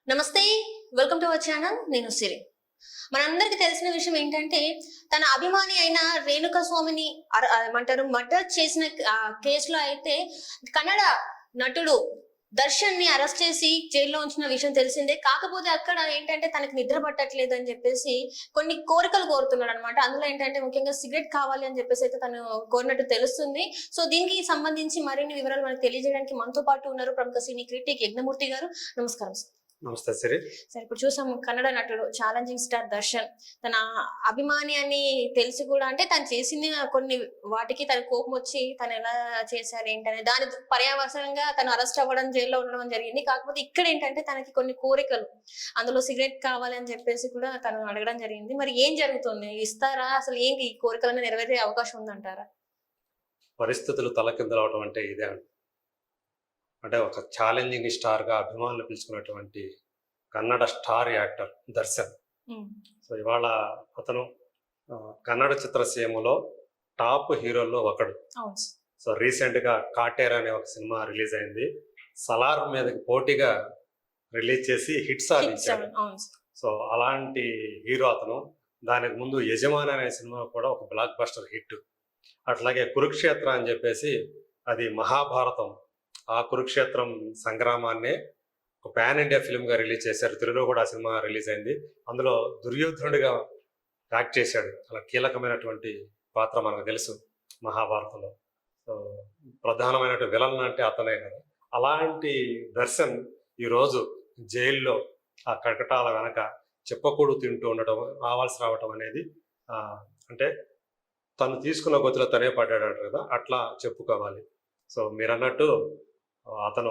నమస్తే, welcome to our channel. నేను సిరి. మనందరికి తెలిసిన విషయం ఏంటంటే, తన అభిమాని అయిన రేణుకా స్వామిని ఏమంటారు మర్డర్ చేసిన కేసులో అయితే కన్నడ నటుడు దర్శన్ ని అరెస్ట్ చేసి జైల్లో ఉంచిన విషయం తెలిసిందే. కాకపోతే అక్కడ ఏంటంటే తనకి నిద్ర పట్టట్లేదు అని చెప్పేసి కొన్ని కోరికలు కోరుతున్నాడు అనమాట. అందులో ఏంటంటే ముఖ్యంగా సిగరెట్ కావాలి అని చెప్పేసి అయితే తను కోరినట్టు తెలుస్తుంది. సో దీనికి సంబంధించి మరిన్ని వివరాలు మనకు తెలియజేయడానికి మనతో పాటు ఉన్నారు ప్రముఖ సినీ క్రిటిక్ యజ్ఞమూర్తి గారు. నమస్కారం సార్. నమస్తే సిరి. సరే, ఇప్పుడు చూసాం కన్నడ నటుడు ఛాలెంజింగ్ స్టార్ దర్శన్ తన అభిమాని అని తెలిసి కూడా, అంటే తను చేసిన కొన్ని వాటికి తన కోపం వచ్చి తను ఎలా చేశారు ఏంటనే దాని పర్యావసరంగా తను అరెస్ట్ అవ్వడం, జైల్లో ఉండడం జరిగింది. కాకపోతే ఇక్కడ ఏంటంటే తనకి కొన్ని కోరికలు, అందులో సిగరెట్ కావాలి అని చెప్పేసి కూడా తను అడగడం జరిగింది. మరి ఏం జరుగుతుంది, ఇస్తారా, అసలు ఏంటి ఈ కోరికలను నెరవేరే అవకాశం ఉందంటారా? పరిస్థితులు తలకిందులవడం అంటే ఇదే. అంటే ఒక ఛాలెంజింగ్ స్టార్గా అభిమానులు పిలుచుకున్నటువంటి Kannada star actor Darshan. So ఇవాళ అతను కన్నడ చిత్రసీమలో టాప్ హీరోల్లో ఒకడు. సో రీసెంట్గా కాటేర్ అనే ఒక సినిమా రిలీజ్ అయింది. సలార్ మీదకి పోటీగా రిలీజ్ చేసి హిట్ సాధించాడు. సో అలాంటి హీరో అతను. దానికి ముందు యజమాని అనే సినిమా కూడా ఒక బ్లాక్ బస్టర్ హిట్. అట్లాగే కురుక్షేత్ర అని చెప్పేసి, అది మహాభారతం, ఆ కురుక్షేత్రం సంగ్రామాన్నే ఒక పాన్ ఇండియా ఫిల్మ్గా రిలీజ్ చేశారు. తెలుగులో కూడా ఆ సినిమా రిలీజ్ అయింది. అందులో దుర్యోధనుడిగా యాక్ట్ చేశాడు. అలా కీలకమైనటువంటి పాత్ర మనకు తెలుసు మహాభారతంలో. సో ప్రధానమైనటువంటి విలన్ అంటే అతనే కదా. అలాంటి దర్శన్ ఈరోజు జైల్లో ఆ కటకటాల వెనక చెప్పకూడు తింటూ ఉండటం, రావటం అనేది అంటే తను తీసుకున్న గొంతులో తనే పడ్డాడు కదా, అట్లా చెప్పుకోవాలి. సో మీరు అన్నట్టు అతను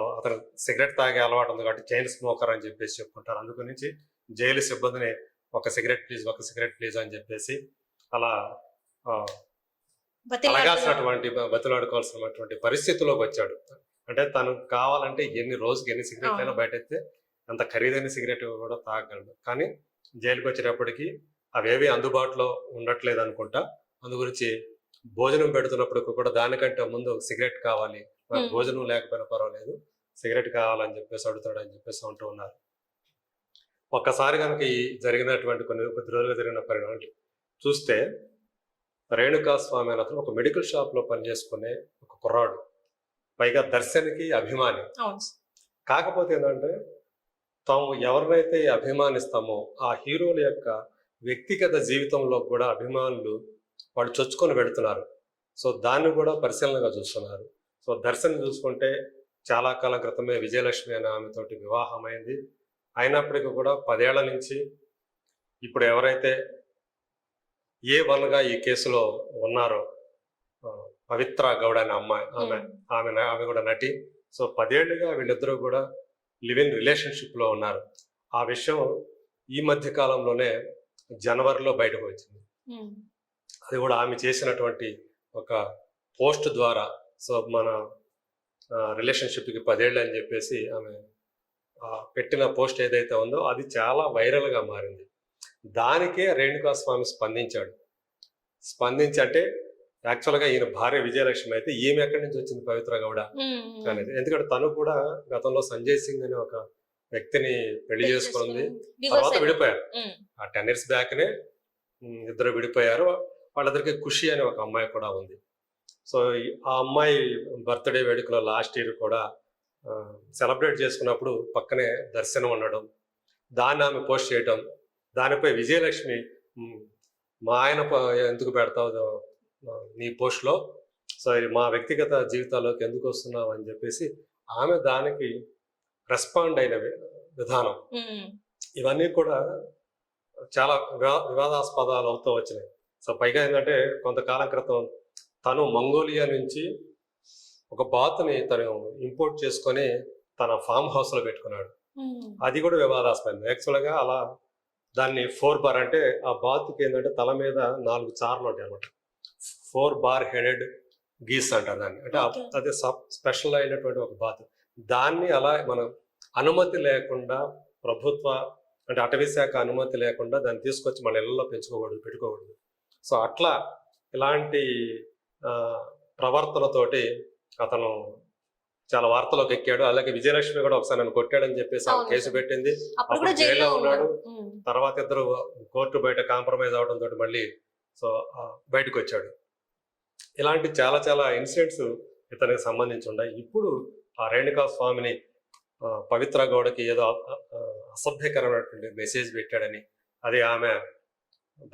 సిగరెట్ తాగే అలవాటు ఉంది కాబట్టి చైన్ స్మోకర్ అని చెప్పేసి చెప్పుకుంటారు. అందుగురించి జైలు సిబ్బందిని ఒక సిగరెట్ ప్లీజ్ అని చెప్పేసి అలా బతిలాడుకోవాల్సినటువంటి పరిస్థితిలోకి వచ్చాడు. అంటే తను కావాలంటే రోజుకి ఎన్ని సిగరెట్లు అయినా బయట అయితే అంత ఖరీదైన సిగరెట్ కూడా తాగగలడు. కానీ జైలుకి వచ్చేటప్పటికి అవేవి అందుబాటులో ఉండట్లేదు అనుకుంటా. అందు గురించి భోజనం పెడుతున్నప్పుడు కూడా దానికంటే ముందు సిగరెట్ కావాలి, భోజనం లేకపోయినా పర్వాలేదు, సిగరెట్ కావాలని చెప్పేసి అడుగుతాడని చెప్పేసి అంటూ ఉన్నారు. ఒక్కసారి కనుక ఈ జరిగినటువంటి కొద్ది రోజులుగా జరిగిన పరిణామాలు చూస్తే, రేణుకా స్వామి అని అతను ఒక మెడికల్ షాప్ లో పనిచేసుకునే ఒక కుర్రాడు, పైగా దర్శన్కి అభిమాని. కాకపోతే ఏంటంటే తాము ఎవరినైతే అభిమానిస్తామో ఆ హీరోల యొక్క వ్యక్తిగత జీవితంలో కూడా అభిమానులు వాళ్ళు చొచ్చుకొని పెడుతున్నారు. సో దాన్ని కూడా పరిశీలనగా చూస్తున్నారు. సో దర్శన్ చూసుకుంటే చాలా కాలం క్రితమే విజయలక్ష్మి అనే ఆమెతోటి వివాహమైంది. అయినప్పటికీ కూడా 10 ఏళ్ల నుంచి ఇప్పుడు ఎవరైతే A1గా ఈ కేసులో ఉన్నారో పవిత్ర గౌడ అనే అమ్మాయి, ఆమె కూడా నటి. సో 10 ఏళ్లుగా వీళ్ళిద్దరూ కూడా లివ్ ఇన్ రిలేషన్షిప్లో ఉన్నారు. ఆ విషయం ఈ మధ్య కాలంలోనే జనవరిలో బయటకు వచ్చింది. అది కూడా ఆమె చేసినటువంటి ఒక పోస్ట్ ద్వారా. సో మన రిలేషన్షిప్కి 10 ఏళ్ళు అని చెప్పేసి ఆమె పెట్టిన పోస్ట్ ఏదైతే ఉందో అది చాలా వైరల్గా మారింది. దానికే రేణుకా స్వామి స్పందించి అంటే యాక్చువల్గా ఈయన భార్య విజయలక్ష్మి అయితే ఈమె ఎక్కడి నుంచి వచ్చింది పవిత్ర గౌడ అనేది. ఎందుకంటే తను కూడా గతంలో సంజయ్ సింగ్ అనే ఒక వ్యక్తిని పెళ్లి చేసుకుంది, తర్వాత విడిపోయారు. ఆ 10 years బ్యాక్నే ఇద్దరు విడిపోయారు. వాళ్ళిద్దరికి ఖుషి అనే ఒక అమ్మాయి కూడా ఉంది. సో ఆ అమ్మాయి బర్త్డే వేడుకలో లాస్ట్ ఇయర్ కూడా సెలబ్రేట్ చేసుకున్నప్పుడు పక్కనే దర్శనం ఉండడం, దాన్ని ఆమె పోస్ట్ చేయటం, దానిపై విజయలక్ష్మి మా ఆయన ఎందుకు పెడతావు నీ పోస్ట్లో, సో మా వ్యక్తిగత జీవితాల్లోకి ఎందుకు వస్తున్నావు అని చెప్పేసి ఆమె దానికి రెస్పాండ్ అయిన విధానం, ఇవన్నీ కూడా చాలా వివాదాస్పదాలు అవుతూ వచ్చినాయి. సో పైగా ఏంటంటే కొంతకాలం క్రితం తను మంగోలియా నుంచి ఒక బాతుని తను ఇంపోర్ట్ చేసుకొని తన ఫామ్ హౌస్లో పెట్టుకున్నాడు. అది కూడా వివాదాస్పదం. యాక్చువల్గా అలా దాన్ని 4 బార్ అంటే ఆ బాతుకి ఏంటంటే తల మీద 4 చార్లు ఉంటాయి అనమాట. 4 బార్ హెడెడ్ గీస్ అంటారు దాన్ని. అంటే అదే స్పెషల్ అయినటువంటి ఒక బాతు. దాన్ని అలా మనం అనుమతి లేకుండా, ప్రభుత్వ అంటే అటవీ శాఖ అనుమతి లేకుండా దాన్ని తీసుకొచ్చి మన ఇళ్లలో పెట్టుకోకూడదు. సో అట్లా ఇలాంటి ప్రవర్తనతోటి అతను చాలా వార్తలోకి ఎక్కాడు. అలాగే విజయలక్ష్మి కూడా ఒకసారి నన్ను కొట్టాడని చెప్పేసి ఆమె అవును కేసు సార్. పెట్టింది. అప్పుడు కూడా అప్పుడు జైల్లో జైల్లో ఉన్నాడు. ఉన్నాడు. తర్వాత ఇద్దరు కోర్టు బయట కాంప్రమైజ్ అవడంతో మళ్ళీ సో బయటకు వచ్చాడు. ఇలాంటి చాలా చాలా ఇన్సిడెంట్స్ ఇతనికి సంబంధించి ఉన్నాయి. ఇప్పుడు ఆ రేణుకా స్వామిని పవిత్ర గౌడకి ఏదో అసభ్యకరమైనటువంటి మెసేజ్ పెట్టాడని, అది ఆమె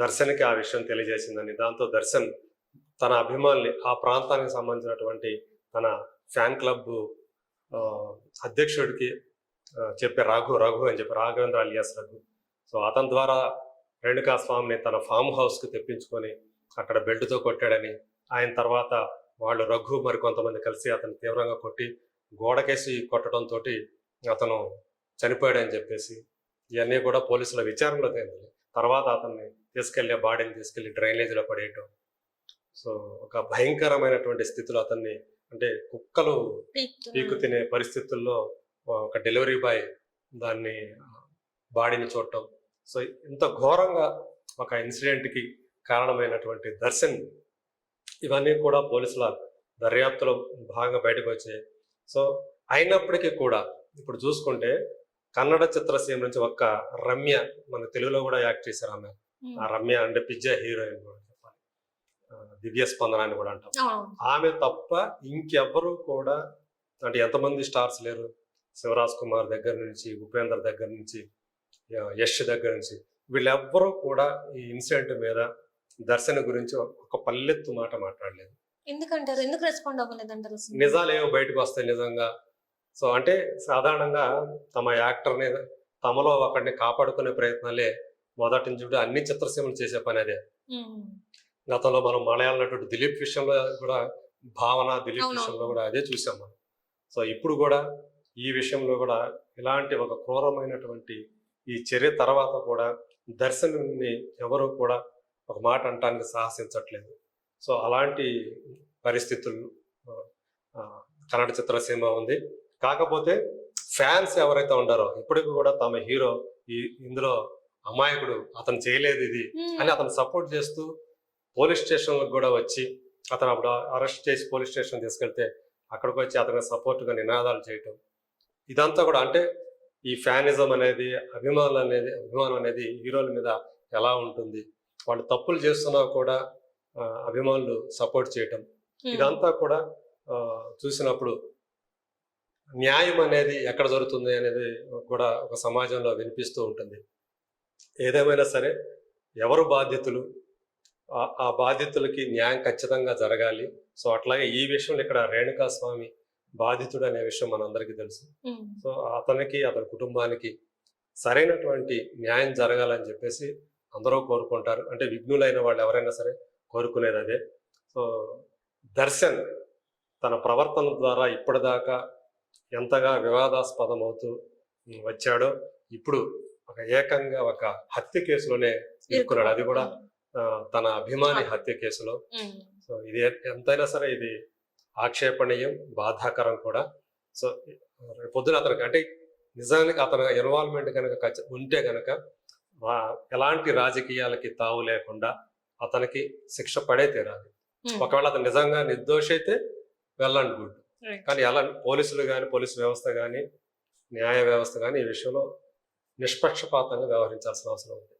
దర్శన్కి ఆ విషయం తెలియజేసిందని, దాంతో దర్శన్ తన అభిమానుల్ని ఆ ప్రాంతానికి సంబంధించినటువంటి తన ఫ్యాన్ క్లబ్ అధ్యక్షుడికి చెప్పే రఘు అని చెప్పి, రాఘవేంద్ర అలియాస్ రఘు. సో అతని ద్వారా రేణుకా స్వామిని తన ఫామ్ హౌస్కి తెప్పించుకొని అక్కడ బెల్ట్తో కొట్టాడని, ఆయన తర్వాత వాళ్ళు రఘు మరి కొంతమంది కలిసి అతను తీవ్రంగా కొట్టి గోడకేసి కొట్టడంతో అతను చనిపోయాడని చెప్పేసి ఇవన్నీ కూడా పోలీసుల విచారణలో తేలింది. తర్వాత అతన్ని బాడీని తీసుకెళ్లి డ్రైనేజీలో పడేయటం. సో ఒక భయంకరమైనటువంటి స్థితిలో అతన్ని, అంటే కుక్కలు పీకు తినే పరిస్థితుల్లో ఒక డెలివరీ బాయ్ దాన్ని బాడీని చూడటం. సో ఇంత ఘోరంగా ఒక ఇన్సిడెంట్కి కారణమైనటువంటి దర్శన్, ఇవన్నీ కూడా పోలీసుల దర్యాప్తులో భాగంగా బయటకు వచ్చాయి. సో అయినప్పటికీ కూడా ఇప్పుడు చూసుకుంటే కన్నడ చిత్రసీమ నుంచి ఒక్క రమ్య, మన తెలుగులో కూడా యాక్ట్ చేశారు ఆమె. ఆ రమ్య అంటే పిజ్జా హీరోయిన్ కూడా చెప్పాలి, దివ్య స్పందన అని కూడా అంటాం. ఆమె తప్ప ఇంకెవ్వరూ కూడా, అంటే ఎంతమంది స్టార్స్ లేరు, శివరాజ్ కుమార్ దగ్గర నుంచి, ఉపేందర్ దగ్గర నుంచి, యష్ దగ్గర నుంచి, వీళ్ళెవ్వరూ కూడా ఈ ఇన్సిడెంట్ మీద దర్శన్ గురించి ఒక పల్లెత్తు మాట మాట్లాడలేదు. ఎందుకంటారు? ఎందుకు రెస్పాండ్ అవ్వలేదంటారు? నిజాలు ఏమో బయటకు వస్తాయి నిజంగా. సో అంటే సాధారణంగా తమ యాక్టర్ని, తమలో ఒకరిని కాపాడుకునే ప్రయత్నాలే మొదటి నుంచి కూడా అన్ని చిత్రసీమలు చేసే పని అదే. గతంలో మనం మలయాళ నటుడు దిలీప్ విషయంలో కూడా, భావన దిలీప్ విషయంలో కూడా అదే చూసాం మనం. సో ఇప్పుడు కూడా ఈ విషయంలో కూడా ఇలాంటి ఒక క్రూరమైనటువంటి ఈ చర్య తర్వాత కూడా దర్శన్ని ఎవరు కూడా ఒక మాట అంటానికి సాహసించట్లేదు. సో అలాంటి పరిస్థితులు కన్నడ చిత్రసీమ ఉంది. కాకపోతే ఫ్యాన్స్ ఎవరైతే ఉండారో ఇప్పటికి కూడా తమ హీరో ఇందులో అమాయకుడు, అతను చేయలేదు ఇది అని అతను సపోర్ట్ చేస్తూ పోలీస్ స్టేషన్లకు కూడా వచ్చి, అతను అప్పుడు అరెస్ట్ చేసి పోలీస్ స్టేషన్ తీసుకెళ్తే అక్కడికి వచ్చి అతనికి సపోర్ట్గా నినాదాలు చేయటం, ఇదంతా కూడా అంటే ఈ ఫ్యానిజం అనేది, అభిమానం అనేది హీరోల మీద ఎలా ఉంటుంది, వాళ్ళు తప్పులు చేస్తున్నా కూడా అభిమానులు సపోర్ట్ చేయటం, ఇదంతా కూడా చూసినప్పుడు న్యాయం అనేది ఎక్కడ జరుగుతుంది అనేది కూడా ఒక సమాజంలో వినిపిస్తూ ఉంటుంది. ఏదేమైనా సరే ఎవరు బాధ్యతలు, ఆ బాధ్యతలకి న్యాయం ఖచ్చితంగా జరగాలి. సో అట్లాగే ఈ విషయంలో ఇక్కడ రేణుకా స్వామి బాధితుడు అనే విషయం మనందరికీ తెలుసు. సో అతనికి, అతని కుటుంబానికి సరైనటువంటి న్యాయం జరగాలని చెప్పేసి అందరూ కోరుకుంటారు. అంటే విఘ్నులైన వాళ్ళు ఎవరైనా సరే కోరుకునేది అదే. సో దర్శన్ తన ప్రవర్తన ద్వారా ఇప్పటిదాకా ఎంతగా వివాదాస్పదం అవుతూ వచ్చాడో, ఇప్పుడు ఏకంగా ఒక హత్య కేసులోనే ఇరుక్కున్నాడు. అది కూడా తన అభిమాని హత్య కేసులో. సో ఇది ఎంతైనా సరే ఇది ఆక్షేపణీయం, బాధాకరం కూడా. సో పొద్దున అతనికి, అంటే నిజానికి అతని ఇన్వాల్వ్మెంట్ కనుక ఉంటే కనుక ఎలాంటి రాజకీయాలకి తావు లేకుండా అతనికి శిక్ష పడే తీరాలి. ఒకవేళ అతను నిజంగా నిర్దోషి అయితే వెల్ అండ్ గుడ్. కానీ అలా పోలీసులు కానీ, పోలీసు వ్యవస్థ కానీ, న్యాయ వ్యవస్థ కానీ ఈ విషయంలో నిష్పక్షపాతంగా వ్యవహరించాల్సిన అవసరం ఉంది.